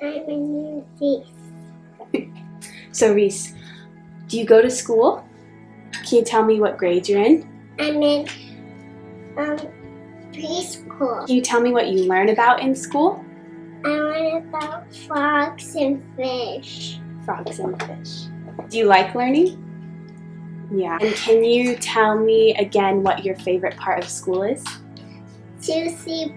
I'm in Reese. So Reese, do you go to school? Can you tell me what grade you're in? I'm in preschool. Can you tell me what you learn about in school? I learn about frogs and fish. Frogs and fish. Do you like learning? Yeah. And can you tell me again what your favorite part of school is? Susie,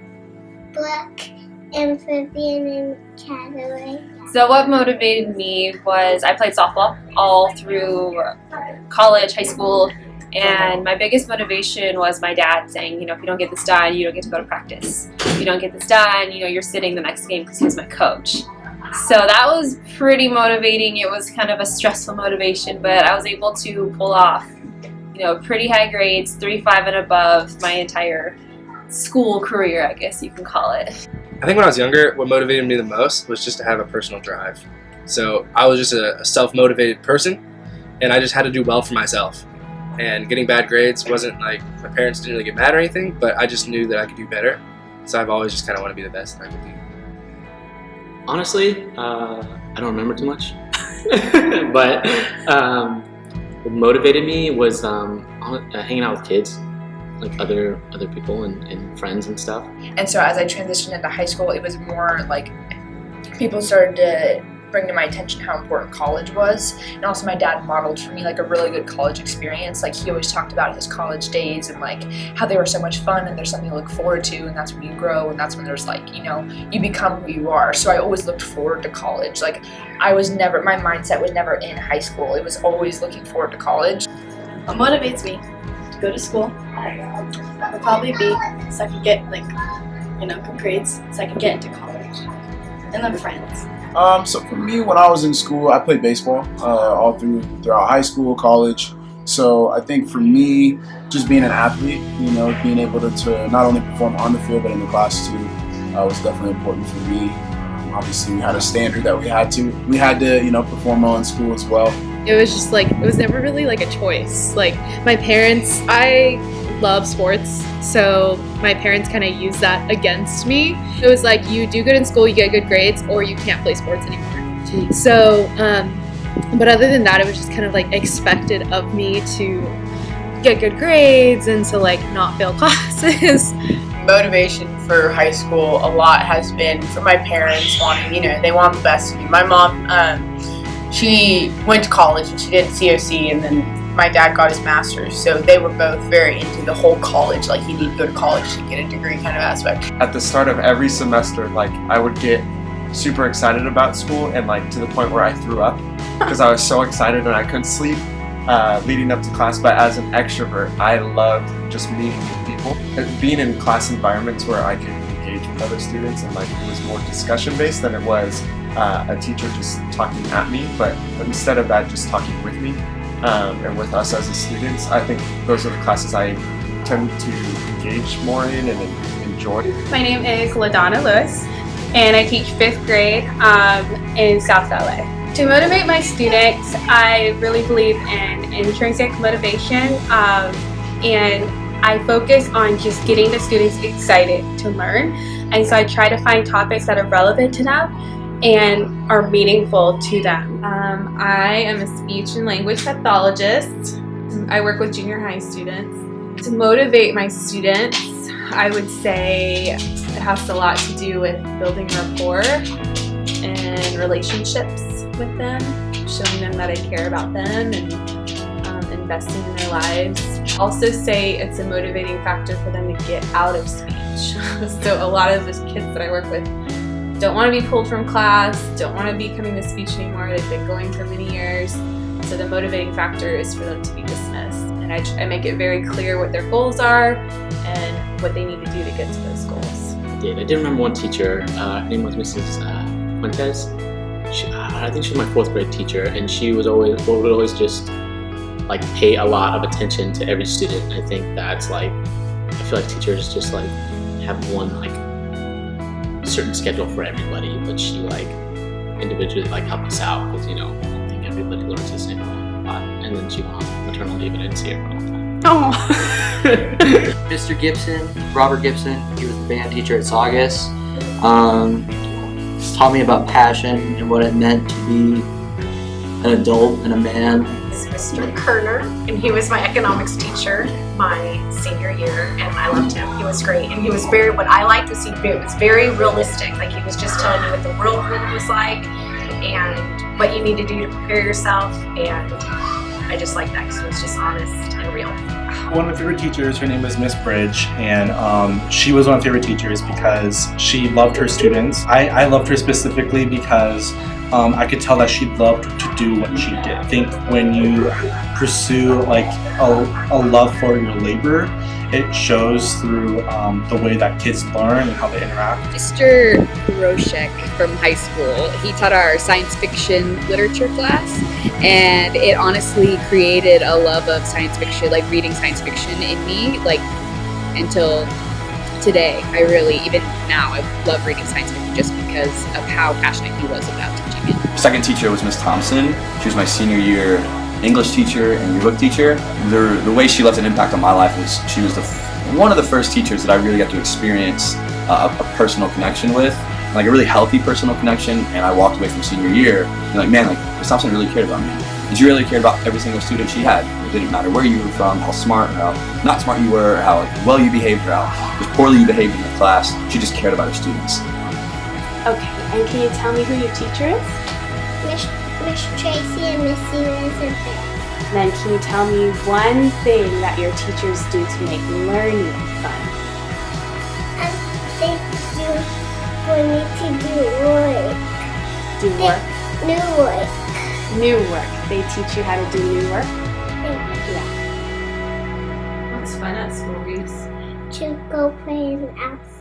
Brooke, and Vivian and Catherine. So what motivated me was I played softball all through college, high school, and my biggest motivation was my dad saying, if you don't get this done, you don't get to go to practice. If you don't get this done, you're sitting the next game because he was my coach. So that was pretty motivating. It was kind of a stressful motivation, but I was able to pull off, pretty high grades, 3.5 and above my entire school career, I guess you can call it. I think when I was younger, what motivated me the most was just to have a personal drive. So I was just a self-motivated person, and I just had to do well for myself. And getting bad grades wasn't like, my parents didn't really get mad or anything, but I just knew that I could do better. So I've always just kind of want to be the best that I could be. Honestly, I don't remember too much. But what motivated me was hanging out with kids, like other people and friends and stuff. And so as I transitioned into high school, it was more like people started to bring to my attention how important college was. And also my dad modeled for me like a really good college experience. Like he always talked about his college days and like how they were so much fun and there's something to look forward to, and that's when you grow and that's when there's like, you become who you are. So I always looked forward to college. Like my mindset was never in high school. It was always looking forward to college. What motivates me to go to school would probably be so I could get good grades so I could get into college. And then friends. So for me, when I was in school, I played baseball all throughout high school, college. So I think for me, just being an athlete, being able to not only perform on the field but in the class too, was definitely important for me. Obviously, we had a standard that we had to perform well in school as well. It was just it was never really like a choice. Like my parents, I love sports, so my parents kind of used that against me. It was like, you do good in school, you get good grades, or you can't play sports anymore. So, but other than that, it was just kind of expected of me to get good grades and to not fail classes. Motivation for high school a lot has been for my parents wanting, they want the best of you. My mom, she went to college and she did COC, and then my dad got his master's, so they were both very into the whole college, you need to go to college to get a degree kind of aspect. At the start of every semester, I would get super excited about school and to the point where I threw up because I was so excited and I couldn't sleep leading up to class. But as an extrovert, I loved just meeting new people. Being in class environments where I could engage with other students and it was more discussion based than it was a teacher just talking at me, but instead of that, just talking with me. And with us as students, I think those are the classes I tend to engage more in and enjoy. My name is LaDonna Lewis, and I teach 5th grade in South LA. To motivate my students, I really believe in intrinsic motivation, and I focus on just getting the students excited to learn. And so I try to find topics that are relevant to them and are meaningful to them. I am a speech and language pathologist. I work with junior high students. To motivate my students, I would say it has a lot to do with building rapport and relationships with them, showing them that I care about them and investing in their lives. Also say it's a motivating factor for them to get out of speech. So a lot of the kids that I work with don't want to be pulled from class, don't want to be coming to speech anymore. They've been going for many years. So the motivating factor is for them to be dismissed. And I make it very clear what their goals are and what they need to do to get to those goals. I did remember one teacher, her name was Mrs. Fuentes. I think she was my 4th grade teacher, and she would always just pay a lot of attention to every student. I think that's I feel like teachers just have one certain schedule for everybody, but she individually help us out because I don't think everybody learns the same way. And then she went on maternal leave and I didn't see her for a long time. Oh. Mr. Gibson, Robert Gibson, he was the band teacher at Saugus. taught me about passion and what it meant to be an adult and a man. Mr. Kerner, and he was my economics teacher my senior year, and I loved him. He was great, and he was very, what I liked was he was very realistic. Like, he was just telling you what the real world was like and what you need to do to prepare yourself, and I just liked that because it was just honest and real. One of my favorite teachers, her name was Miss Bridge, and she was one of my favorite teachers because she loved her students. I loved her specifically because I could tell that she loved to do what she did. I think when you pursue like a love for your labor, it shows through the way that kids learn and how they interact. Mr. Groshek from high school, he taught our science fiction literature class, and it honestly created a love of science fiction, like reading science fiction in me, like until today. I really, even now, I love reading science fiction just because of how passionate he was about teaching it. Second teacher was Miss Thompson. She was my senior year English teacher and yearbook teacher. The way she left an impact on my life was she was one of the first teachers that I really got to experience a personal connection with, like a really healthy personal connection. And I walked away from senior year and like, man, like Miss Thompson really cared about me. And she really cared about every single student she had. It didn't matter where you were from, how smart or how not smart you were, or how well you behaved or how poorly you behaved in the class. She just cared about her students. Okay, and can you tell me who your teacher is? Miss Tracy and Miss Elizabeth. Then can you tell me one thing that your teachers do to make learning fun? They do for me to do work. Do work? New work. New work. They teach you how to do new work? Yeah. What's fun at school, Reese? To go play in the outside.